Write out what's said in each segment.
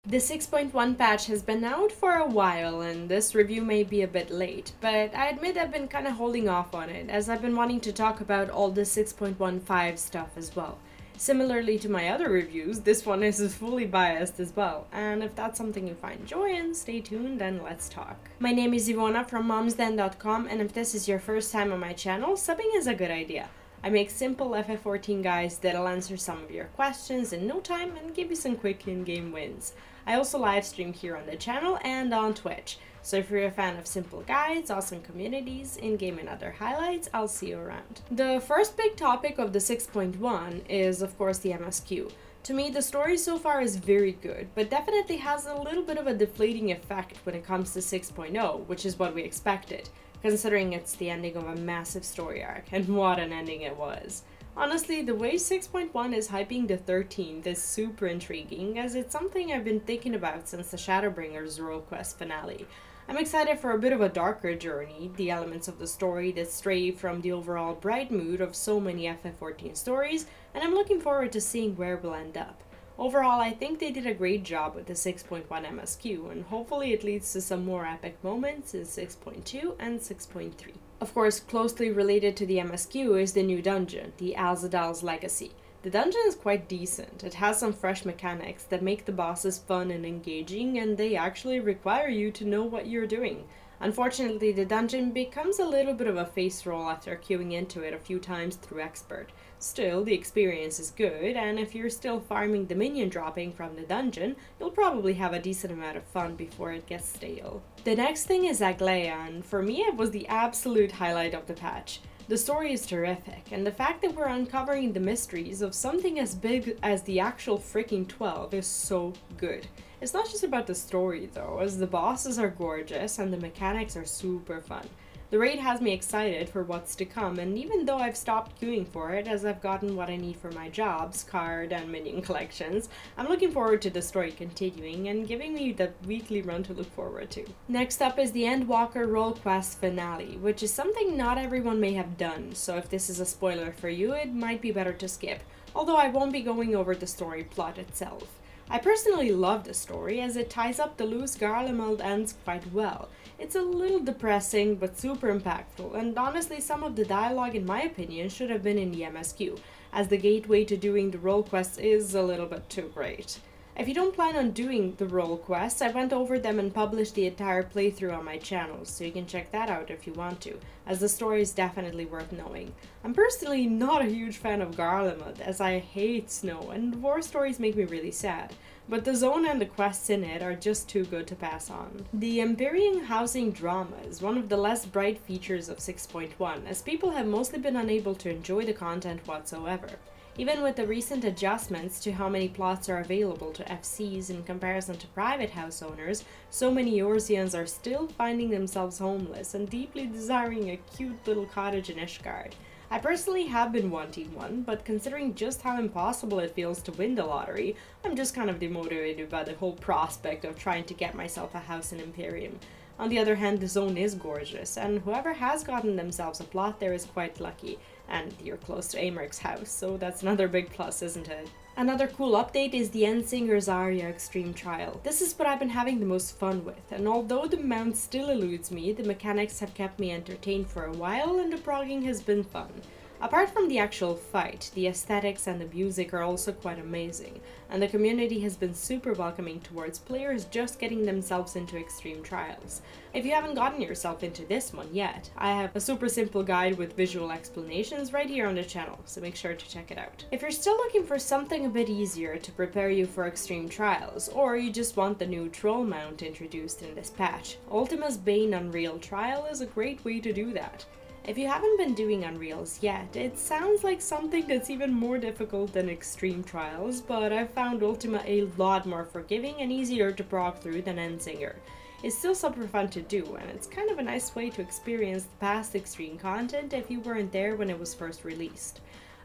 The 6.1 patch has been out for a while and this review may be a bit late, but I admit I've been kinda holding off on it as I've been wanting to talk about all the 6.15 stuff as well. Similarly to my other reviews, this one is fully biased as well, and if that's something you find joy in, stay tuned and let's talk. My name is Ivona from momsden.com, and if this is your first time on my channel, subbing is a good idea. I make simple FF14 guides that'll answer some of your questions in no time and give you some quick in-game wins. I also live stream here on the channel and on Twitch, so if you're a fan of simple guides, awesome communities, in-game and other highlights, I'll see you around. The first big topic of the 6.1 is of course the MSQ. To me, the story so far is very good, but definitely has a little bit of a deflating effect when it comes to 6.0, which is what we expected, considering it's the ending of a massive story arc, and what an ending it was. Honestly, the way 6.1 is hyping the 13th is super intriguing, as it's something I've been thinking about since the Shadowbringers role quest finale. I'm excited for a bit of a darker journey, the elements of the story that stray from the overall bright mood of so many FF14 stories, and I'm looking forward to seeing where we'll end up. Overall, I think they did a great job with the 6.1 MSQ, and hopefully it leads to some more epic moments in 6.2 and 6.3. Of course, closely related to the MSQ is the new dungeon, the Alzadal's Legacy. The dungeon is quite decent. It has some fresh mechanics that make the bosses fun and engaging, and they actually require you to know what you're doing. Unfortunately, the dungeon becomes a little bit of a face roll after queuing into it a few times through Expert. Still, the experience is good, and if you're still farming the minion dropping from the dungeon, you'll probably have a decent amount of fun before it gets stale. The next thing is Aglaea, and for me it was the absolute highlight of the patch. The story is terrific, and the fact that we're uncovering the mysteries of something as big as the actual freaking 12 is so good. It's not just about the story though, as the bosses are gorgeous and the mechanics are super fun. The raid has me excited for what's to come, and even though I've stopped queuing for it as I've gotten what I need for my jobs, card and minion collections, I'm looking forward to the story continuing and giving me the weekly run to look forward to. Next up is the Endwalker role quest finale, which is something not everyone may have done, so if this is a spoiler for you, it might be better to skip, although I won't be going over the story plot itself. I personally love the story as it ties up the loose Garlemald ends quite well. It's a little depressing but super impactful, and honestly some of the dialogue in my opinion should have been in the MSQ, as the gateway to doing the role quests is a little bit too great. If you don't plan on doing the role quests, I went over them and published the entire playthrough on my channel, so you can check that out if you want to, as the story is definitely worth knowing. I'm personally not a huge fan of Garlemald, as I hate snow, and war stories make me really sad, but the zone and the quests in it are just too good to pass on. The Empyrean housing drama is one of the less bright features of 6.1, as people have mostly been unable to enjoy the content whatsoever. Even with the recent adjustments to how many plots are available to FCs in comparison to private house owners, so many Eorzeans are still finding themselves homeless and deeply desiring a cute little cottage in Ishgard. I personally have been wanting one, but considering just how impossible it feels to win the lottery, I'm just kind of demotivated by the whole prospect of trying to get myself a house in Imperium. On the other hand, the zone is gorgeous, and whoever has gotten themselves a plot there is quite lucky. And you're close to Ameryk's house, so that's another big plus, isn't it? Another cool update is the Endsinger's Aria Extreme Trial. This is what I've been having the most fun with, and although the mount still eludes me, the mechanics have kept me entertained for a while and the progging has been fun. Apart from the actual fight, the aesthetics and the music are also quite amazing, and the community has been super welcoming towards players just getting themselves into extreme trials. If you haven't gotten yourself into this one yet, I have a super simple guide with visual explanations right here on the channel, so make sure to check it out. If you're still looking for something a bit easier to prepare you for extreme trials, or you just want the new troll mount introduced in this patch, Ultima's Bane Unreal Trial is a great way to do that. If you haven't been doing Unreals yet, it sounds like something that's even more difficult than Extreme Trials, but I've found Ultima a lot more forgiving and easier to prog through than Endsinger. It's still super fun to do, and it's kind of a nice way to experience the past Extreme content if you weren't there when it was first released.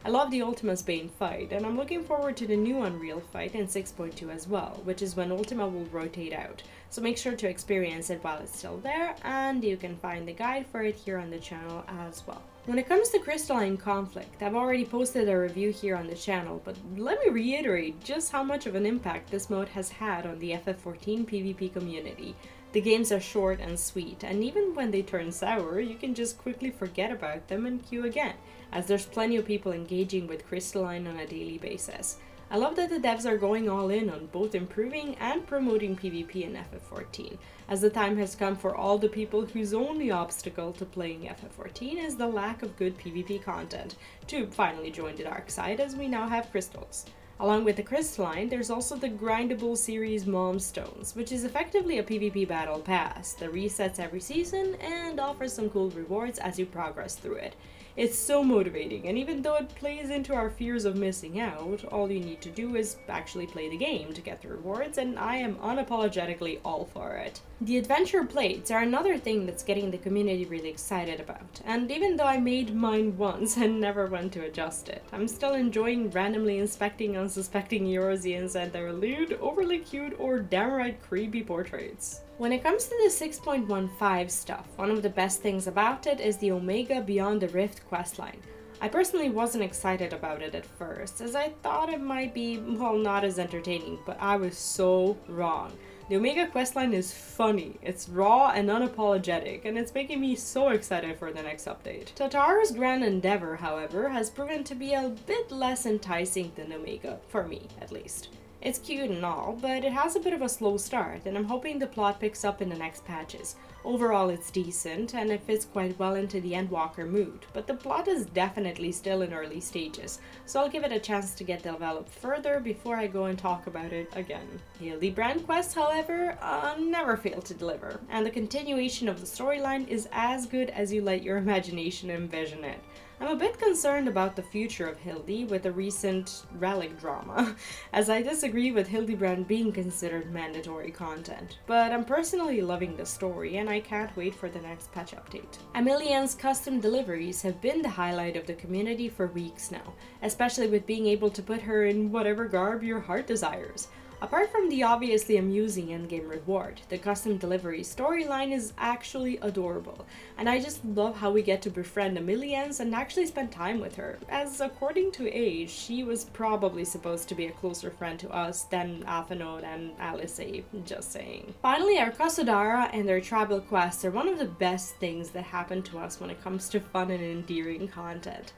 I love the Ultima's Bane fight, and I'm looking forward to the new Unreal fight in 6.2 as well, which is when Ultima will rotate out, so make sure to experience it while it's still there, and you can find the guide for it here on the channel as well. When it comes to crystalline conflict, I've already posted a review here on the channel, but let me reiterate just how much of an impact this mode has had on the FF14 PvP community. The games are short and sweet, and even when they turn sour, you can just quickly forget about them and queue again, as there's plenty of people engaging with crystalline on a daily basis. I love that the devs are going all in on both improving and promoting PvP in FF14, as the time has come for all the people whose only obstacle to playing FF14 is the lack of good PvP content to finally join the dark side, as we now have crystals. Along with the crystalline, there's also the grindable series Mom Stones, which is effectively a PvP battle pass that resets every season and offers some cool rewards as you progress through it. It's so motivating, and even though it plays into our fears of missing out, all you need to do is actually play the game to get the rewards, and I am unapologetically all for it. The adventure plates are another thing that's getting the community really excited about, and even though I made mine once and never went to adjust it, I'm still enjoying randomly inspecting unsuspecting Eurasians and their lewd, overly cute, or downright creepy portraits. When it comes to the 6.15 stuff, one of the best things about it is the Omega Beyond the Rift questline. I personally wasn't excited about it at first, as I thought it might be, well, not as entertaining, but I was so wrong. The Omega questline is funny, it's raw and unapologetic, and it's making me so excited for the next update. Tataru's Grand Endeavor, however, has proven to be a bit less enticing than Omega, for me at least. It's cute and all, but it has a bit of a slow start, and I'm hoping the plot picks up in the next patches. Overall, it's decent, and it fits quite well into the Endwalker mood, but the plot is definitely still in early stages, so I'll give it a chance to get developed further before I go and talk about it again. Hildebrand quests, however, never fail to deliver, and the continuation of the storyline is as good as you let your imagination envision it. I'm a bit concerned about the future of Hildy with the recent relic drama, as I disagree with Hildebrand being considered mandatory content, but I'm personally loving the story and I can't wait for the next patch update. Amelian's custom deliveries have been the highlight of the community for weeks now, especially with being able to put her in whatever garb your heart desires. Apart from the obviously amusing endgame reward, the custom delivery storyline is actually adorable, and I just love how we get to befriend Amelians and actually spend time with her, as according to age, she was probably supposed to be a closer friend to us than Athenode and Alice, just saying. Finally, our Kasodara and their tribal quests are one of the best things that happen to us when it comes to fun and endearing content.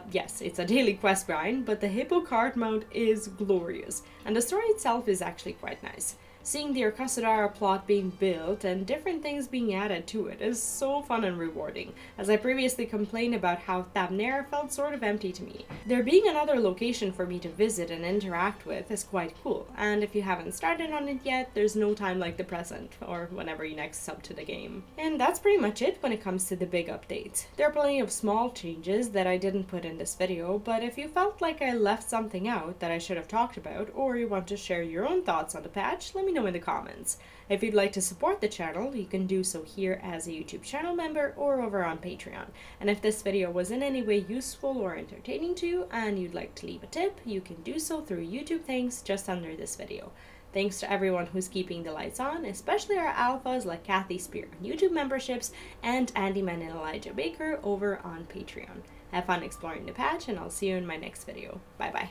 Yes, it's a daily quest grind, but the Hippo card mount is glorious, and the story itself is actually quite nice. Seeing the Kasodara plot being built and different things being added to it is so fun and rewarding, as I previously complained about how Thavnair felt sort of empty to me. There being another location for me to visit and interact with is quite cool, and if you haven't started on it yet, there's no time like the present, or whenever you next sub to the game. And that's pretty much it when it comes to the big updates. There are plenty of small changes that I didn't put in this video, but if you felt like I left something out that I should have talked about, or you want to share your own thoughts on the patch, let me know in the comments. If you'd like to support the channel, you can do so here as a YouTube channel member or over on Patreon. And if this video was in any way useful or entertaining to you and you'd like to leave a tip, you can do so through YouTube thanks just under this video. Thanks to everyone who's keeping the lights on, especially our alphas like Kathy Spear on YouTube memberships and Andyman and Elijah Baker over on Patreon. Have fun exploring the patch, and I'll see you in my next video. Bye bye.